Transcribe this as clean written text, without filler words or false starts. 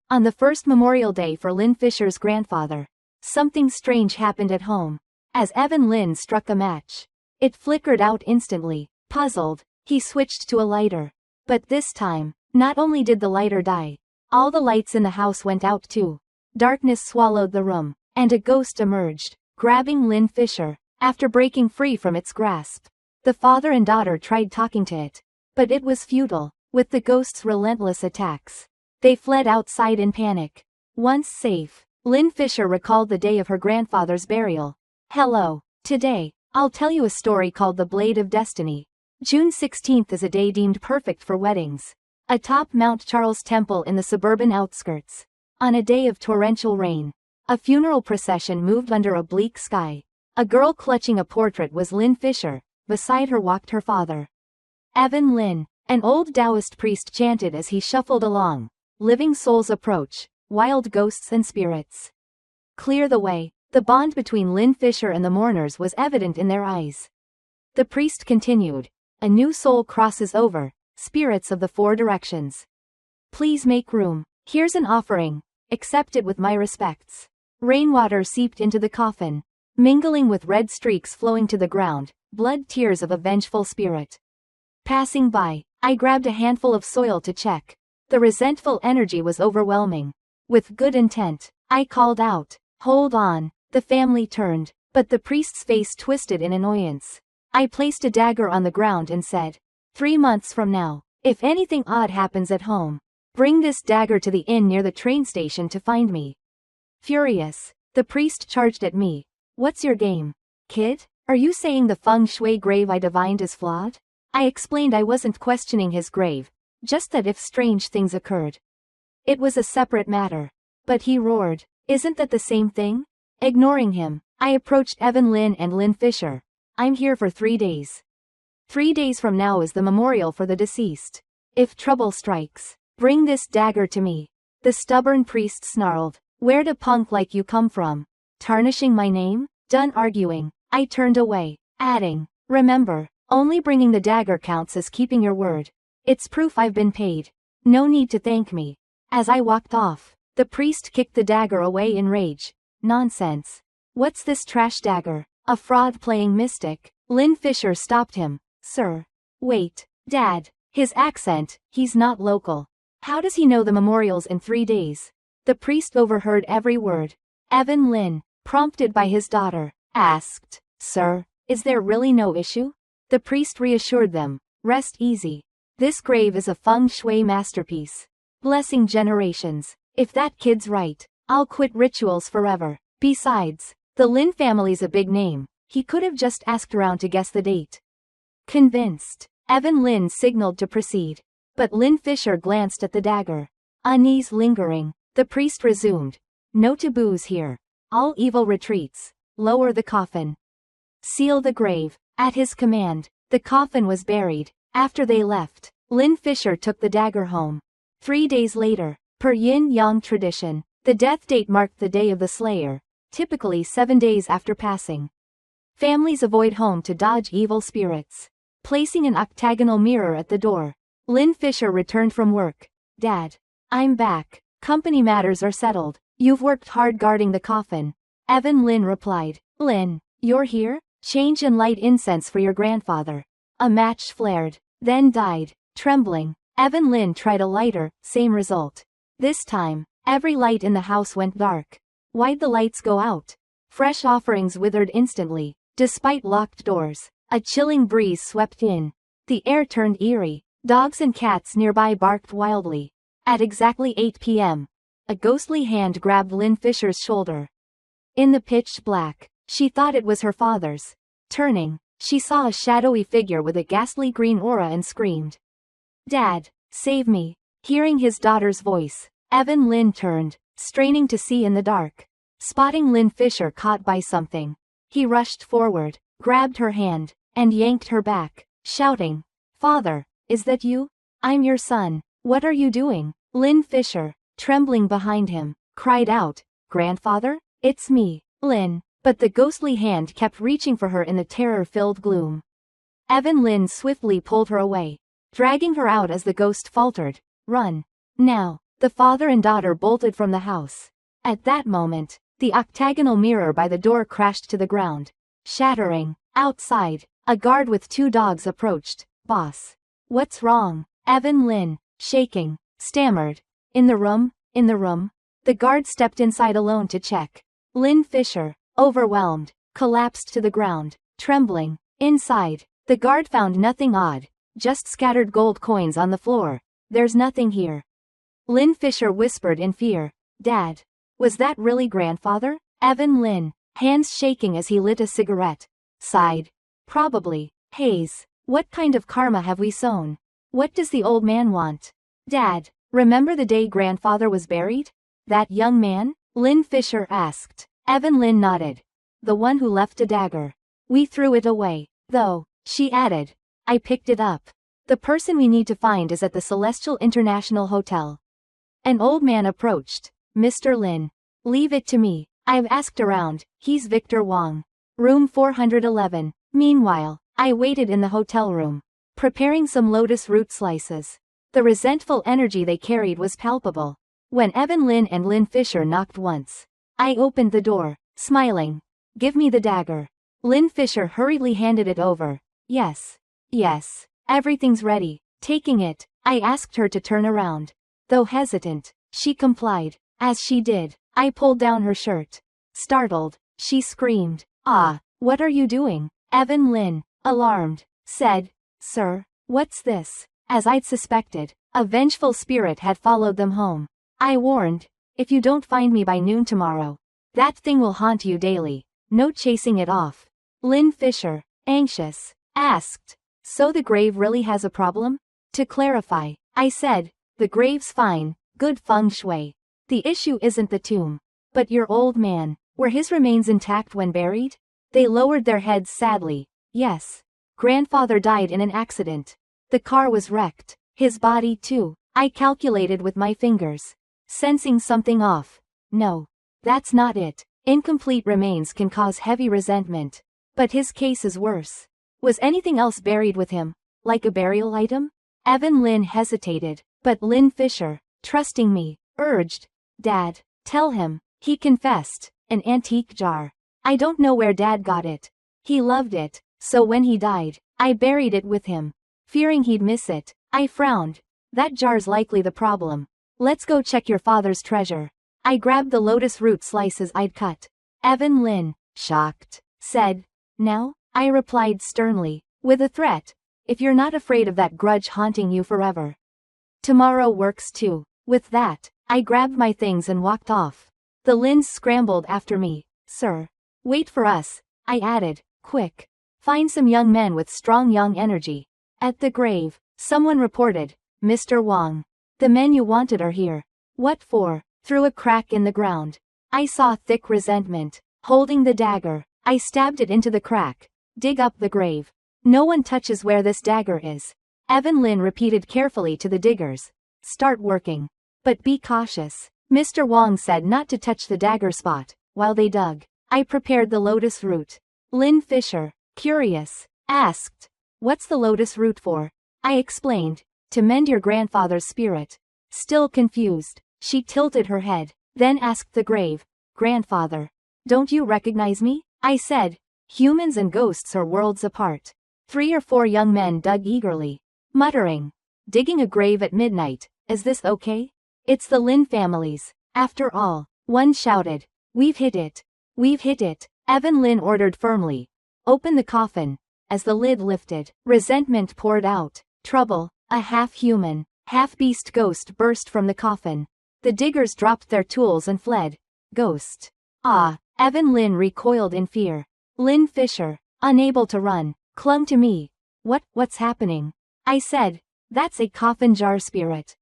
On the first Memorial Day for Lynn Fisher's grandfather, something strange happened at home. As Evan Lynn struck a match, it flickered out instantly. Puzzled, he switched to a lighter. But this time, not only did the lighter die, all the lights in the house went out too. Darkness swallowed the room, and a ghost emerged, grabbing Lynn Fisher. After breaking free from its grasp, the father and daughter tried talking to it, but it was futile. With the ghost's relentless attacks, they fled outside in panic. Once safe, Lynn Fisher recalled the day of her grandfather's burial. Hello. Today, I'll tell you a story called The Blade of Destiny. June 16th is a day deemed perfect for weddings. Atop Mount Charles Temple in the suburban outskirts, on a day of torrential rain, a funeral procession moved under a bleak sky. A girl clutching a portrait was Lynn Fisher. Beside her walked her father, Evan Lynn. An old Taoist priest chanted as he shuffled along. Living souls approach, wild ghosts and spirits. Clear the way. The bond between Lynn Fisher and the mourners was evident in their eyes. The priest continued. A new soul crosses over, spirits of the four directions. Please make room. Here's an offering. Accept it with my respects. Rainwater seeped into the coffin, mingling with red streaks flowing to the ground, blood tears of a vengeful spirit. Passing by, I grabbed a handful of soil to check. The resentful energy was overwhelming. With good intent, I called out, "Hold on." The family turned, but the priest's face twisted in annoyance. I placed a dagger on the ground and said, 3 months from now, if anything odd happens at home, bring this dagger to the inn near the train station to find me. Furious, the priest charged at me. What's your game, kid? Are you saying the feng shui grave I divined is flawed? I explained I wasn't questioning his grave, just that if strange things occurred, it was a separate matter. But he roared, "Isn't that the same thing?" Ignoring him, I approached Evan Lynn and Lynn Fisher. I'm here for 3 days. 3 days from now is the memorial for the deceased. If trouble strikes, bring this dagger to me. The stubborn priest snarled, "Where'd a punk like you come from? Tarnishing my name?" Done arguing, I turned away, adding, "Remember, only bringing the dagger counts as keeping your word. It's proof I've been paid. No need to thank me." As I walked off, the priest kicked the dagger away in rage. Nonsense. What's this trash dagger? A fraud playing mystic? Lynn Fisher stopped him. Sir. Wait, Dad. His accent, he's not local. How does he know the memorial's in 3 days? The priest overheard every word. Evan Lynn, prompted by his daughter, asked, "Sir, is there really no issue?" The priest reassured them, "Rest easy. This grave is a feng shui masterpiece, blessing generations. If that kid's right, I'll quit rituals forever. Besides, the Lynn family's a big name. He could have just asked around to guess the date." Convinced, Evan Lynn signaled to proceed. But Lynn Fisher glanced at the dagger, unease lingering. The priest resumed, "No taboos here. All evil retreats. Lower the coffin. Seal the grave." At his command, the coffin was buried. After they left, Lynn Fisher took the dagger home. 3 days later, per yin-yang tradition, the death date marked the day of the slayer, typically 7 days after passing. Families avoid home to dodge evil spirits, placing an octagonal mirror at the door. Lynn Fisher returned from work. "Dad, I'm back. Company matters are settled. You've worked hard guarding the coffin." Evan Lynn replied, "Lynn, you're here? Change and light incense for your grandfather." A match flared, then died. Trembling, Evan Lynn tried a lighter, same result. This time, every light in the house went dark. Why'd the lights go out? Fresh offerings withered instantly. Despite locked doors, a chilling breeze swept in. The air turned eerie. Dogs and cats nearby barked wildly. At exactly 8 p.m., a ghostly hand grabbed Lynn Fisher's shoulder. In the pitch black, she thought it was her father's. Turning, she saw a shadowy figure with a ghastly green aura and screamed, "Dad, save me." Hearing his daughter's voice, Evan Lynn turned, straining to see in the dark. Spotting Lynn Fisher caught by something, he rushed forward, grabbed her hand, and yanked her back, shouting, "Father, is that you? I'm your son. What are you doing?" Lynn Fisher, trembling behind him, cried out, "Grandfather? It's me, Lynn." But the ghostly hand kept reaching for her in the terror-filled gloom. Evan Lynn swiftly pulled her away, dragging her out as the ghost faltered, "Run. Now." The father and daughter bolted from the house. At that moment, the octagonal mirror by the door crashed to the ground, shattering. Outside, a guard with 2 dogs approached. Boss. What's wrong? Evan Lynn, shaking, stammered. In the room, in the room. The guard stepped inside alone to check. Lynn Fisher, overwhelmed, collapsed to the ground, trembling. Inside, the guard found nothing odd, just scattered gold coins on the floor. There's nothing here. Lynn Fisher whispered in fear. Dad. Was that really grandfather? Evan Lynn, hands shaking as he lit a cigarette, sighed. Probably. Hayes, what kind of karma have we sown? What does the old man want? Dad, remember the day grandfather was buried? That young man? Lynn Fisher asked. Evan Lynn nodded. The one who left a dagger. We threw it away, though, she added. I picked it up. The person we need to find is at the Celestial International Hotel. An old man approached. Mr. Lin. Leave it to me. I've asked around. He's Victor Wong. Room 411. Meanwhile, I waited in the hotel room, preparing some lotus root slices. The resentful energy they carried was palpable. When Evan Lin and Lynn Fisher knocked once, I opened the door, smiling. Give me the dagger. Lynn Fisher hurriedly handed it over. Yes. Yes. Everything's ready. Taking it, I asked her to turn around. Though hesitant, she complied. As she did, I pulled down her shirt. Startled, she screamed. Ah, what are you doing? Evan Lin, alarmed, said, Sir, what's this? As I'd suspected, a vengeful spirit had followed them home. I warned, if you don't find me by noon tomorrow, that thing will haunt you daily. No chasing it off. Lynn Fisher, anxious, asked, So the grave really has a problem? To clarify, I said, the grave's fine, good feng shui. The issue isn't the tomb. But your old man, were his remains intact when buried? They lowered their heads sadly. Yes. Grandfather died in an accident. The car was wrecked. His body too. I calculated with my fingers, sensing something off. No. That's not it. Incomplete remains can cause heavy resentment. But his case is worse. Was anything else buried with him? Like a burial item? Evan Lin hesitated, but Lynn Fisher, trusting me, urged. Dad, tell him. He confessed. An antique jar. I don't know where Dad got it. He loved it, so when he died, I buried it with him. Fearing he'd miss it, I frowned. That jar's likely the problem. Let's go check your father's treasure. I grabbed the lotus root slices I'd cut. Evan Lin, shocked, said, Now? I replied sternly, with a threat. If you're not afraid of that grudge haunting you forever. Tomorrow works too. With that, I grabbed my things and walked off. The Lins scrambled after me. Sir. Wait for us, I added, quick. Find some young men with strong young energy. At the grave, someone reported, Mr. Wong. The men you wanted are here. What for? Through a crack in the ground. I saw thick resentment. Holding the dagger, I stabbed it into the crack. Dig up the grave. No one touches where this dagger is. Evan Lin repeated carefully to the diggers. Start working. But be cautious. Mr. Wong said not to touch the dagger spot. While they dug, I prepared the lotus root. Lynn Fisher, curious, asked, What's the lotus root for? I explained, to mend your grandfather's spirit. Still confused, she tilted her head, then asked the grave, Grandfather, don't you recognize me? I said, Humans and ghosts are worlds apart. 3 or 4 young men dug eagerly, muttering, Digging a grave at midnight, is this okay? It's the Lin families, after all. One shouted, We've hit it. We've hit it. Evan Lin ordered firmly. Open the coffin. As the lid lifted, resentment poured out. Trouble. A half-human, half-beast ghost burst from the coffin. The diggers dropped their tools and fled. Ghost. Ah. Evan Lin recoiled in fear. Lynn Fisher, unable to run, clung to me. What's happening? I said, That's a coffin jar spirit.